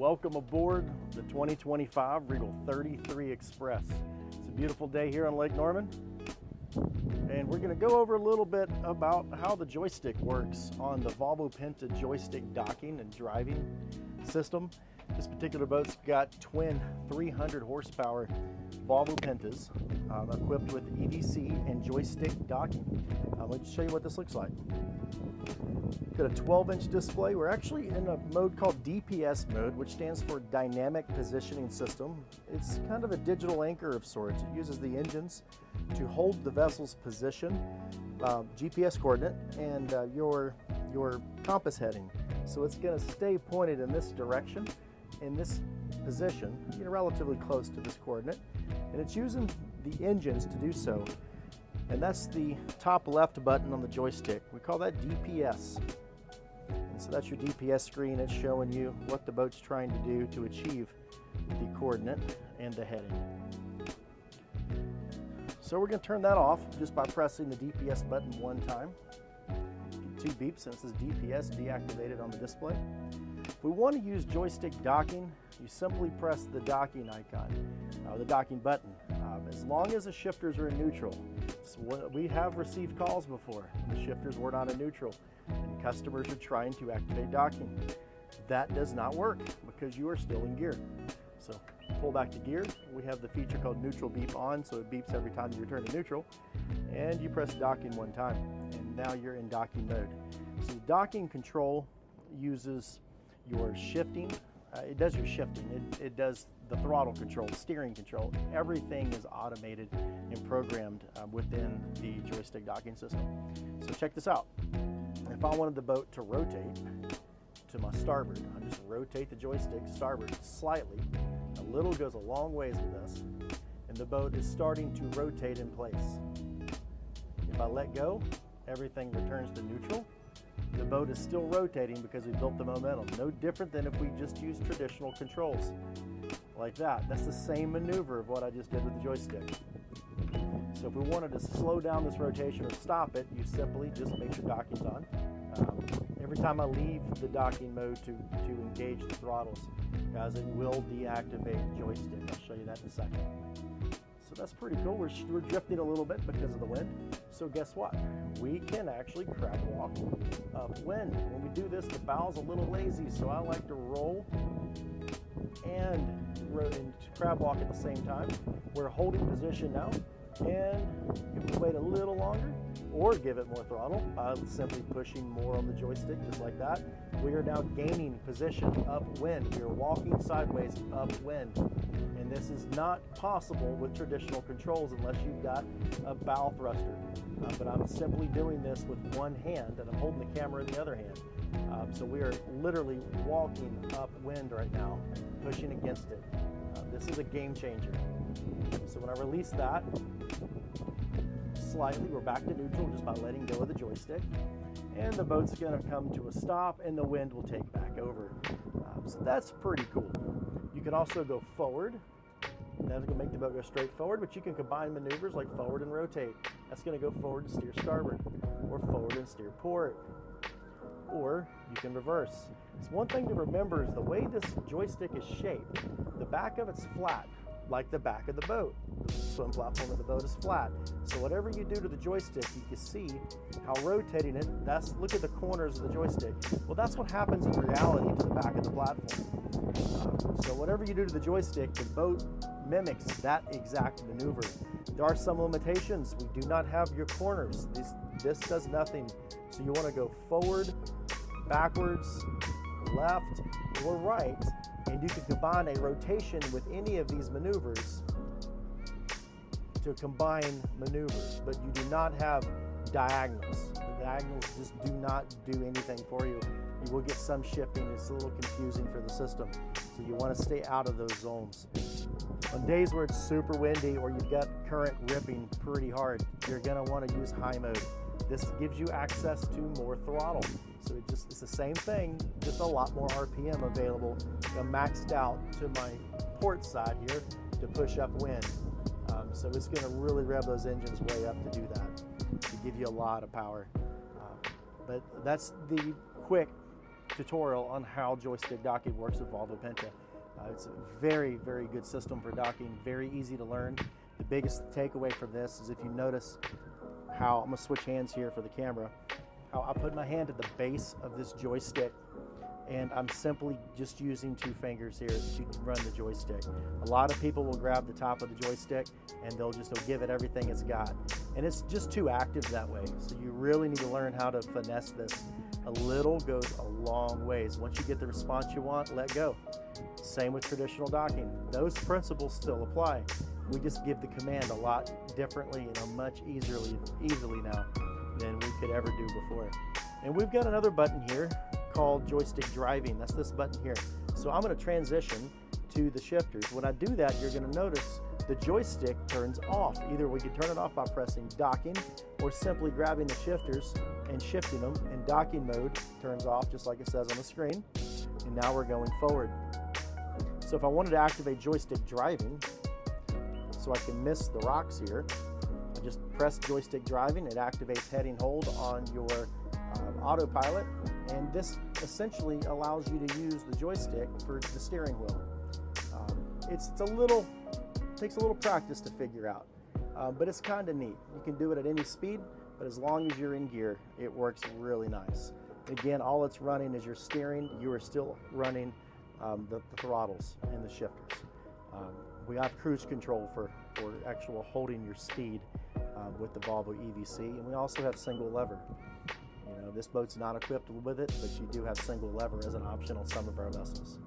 Welcome aboard the 2025 Regal 33 Express. It's a beautiful day here on Lake Norman, and we're going to go over a little bit about how the joystick works on the Volvo Penta joystick docking and driving system. This particular boat's got twin 300 horsepower Volvo Pentas equipped with EDC and joystick docking. Let me show you what this looks like. Got a 12-inch display. We're actually in a mode called DPS mode, which stands for Dynamic Positioning System. It's kind of a digital anchor of sorts. It uses the engines to hold the vessel's position, GPS coordinate, and your compass heading. So it's going to stay pointed in this direction, in this position, relatively close to this coordinate, and it's using the engines to do so. And that's the top left button on the joystick. We call that DPS. And so that's your DPS screen. It's showing you what the boat's trying to do to achieve the coordinate and the heading. So we're going to turn that off just by pressing the DPS button one time. Get 2 beeps since it says DPS deactivated on the display. If we want to use joystick docking, you simply press the docking icon, the docking button. As long as the shifters are in neutral. So we have received calls before when the shifters were not in neutral and customers are trying to activate docking. That does not work because you are still in gear. So pull back to gear. We have the feature called neutral beep on, so it beeps every time you return to neutral. And you press docking one time, and now you're in docking mode. So the docking control uses your shifting. It does your shifting. It does the throttle control, steering control. Everything is automated and programmed within the joystick docking system. So check this out. If I wanted the boat to rotate to my starboard, I just rotate the joystick starboard slightly. A little goes a long ways with this, and the boat is starting to rotate in place. If I let go, everything returns to neutral. The boat is still rotating because we built the momentum. No different than if we just used traditional controls like that. That's the same maneuver of what I just did with the joystick. So if we wanted to slow down this rotation or stop it, you simply just make sure docking's on. Every time I leave the docking mode to engage the throttles, guys, it will deactivate the joystick. I'll show you that in a second. So that's pretty cool. We're drifting a little bit because of the wind. So guess what? We can actually crab walk upwind. When we do this, the bow's a little lazy, so I like to roll and crab walk at the same time. We're holding position now, and if we wait a little longer or give it more throttle by simply pushing more on the joystick just like that, we are now gaining position upwind. We are walking sideways upwind, and this is not possible with traditional controls unless you've got a bow thruster. But I'm simply doing this with one hand, and I'm holding the camera in the other hand. So we are literally walking upwind right now, pushing against it. This is a game changer. So when I release that, slightly, we're back to neutral just by letting go of the joystick. And the boat's going to come to a stop, and the wind will take back over. So that's pretty cool. You can also go forward. That's going to make the boat go straight forward, but you can combine maneuvers like forward and rotate. That's going to go forward and steer starboard, or forward and steer port. Or you can reverse. It's one thing to remember is the way this joystick is shaped. The back of it's flat, like the back of the boat. The swim platform of the boat is flat. So whatever you do to the joystick, you can see how rotating it, look at the corners of the joystick. Well, that's what happens in reality to the back of the platform. So whatever you do to the joystick, the boat mimics that exact maneuver. There are some limitations. We do not have your corners. This does nothing. So you want to go forward, backwards, left, or right, and you can combine a rotation with any of these maneuvers to combine maneuvers, but you do not have diagonals. The diagonals just do not do anything for you. You will get some shifting. It's a little confusing for the system, so you want to stay out of those zones. On days where it's super windy or you've got current ripping pretty hard, you're going to want to use high mode. This gives you access to more throttle. So it's the same thing, just a lot more RPM available. I'm maxed out to my port side here to push up wind. So it's going to really rev those engines way up to do that, to give you a lot of power. But that's the quick tutorial on how joystick docking works with Volvo Penta. It's a very, very good system for docking, very easy to learn. The biggest takeaway from this is if you notice how, I'm going to switch hands here for the camera, how I put my hand at the base of this joystick and I'm simply just using 2 fingers here to run the joystick. A lot of people will grab the top of the joystick and they'll give it everything it's got. And it's just too active that way. So you really need to learn how to finesse this. A little goes a long ways. Once you get the response you want, let go. Same with traditional docking. Those principles still apply. We just give the command a lot differently and much easily now than we could ever do before. And we've got another button here called joystick driving. That's this button here. So I'm going to transition to the shifters. When I do that, you're going to notice the joystick turns off. Either we can turn it off by pressing docking or simply grabbing the shifters and shifting them, and docking mode turns off just like it says on the screen. And now we're going forward. So if I wanted to activate joystick driving, so I can miss the rocks here, I just press joystick driving. It activates heading hold on your autopilot, and this essentially allows you to use the joystick for the steering wheel. Takes a little practice to figure out, but it's kind of neat. You can do it at any speed, but as long as you're in gear, it works really nice. Again, all it's running is your steering. You are still running the throttles and the shifters. We have cruise control for actual holding your speed with the Volvo EVC, and we also have single lever. You know, this boat's not equipped with it, but you do have single lever as an option on some of our vessels.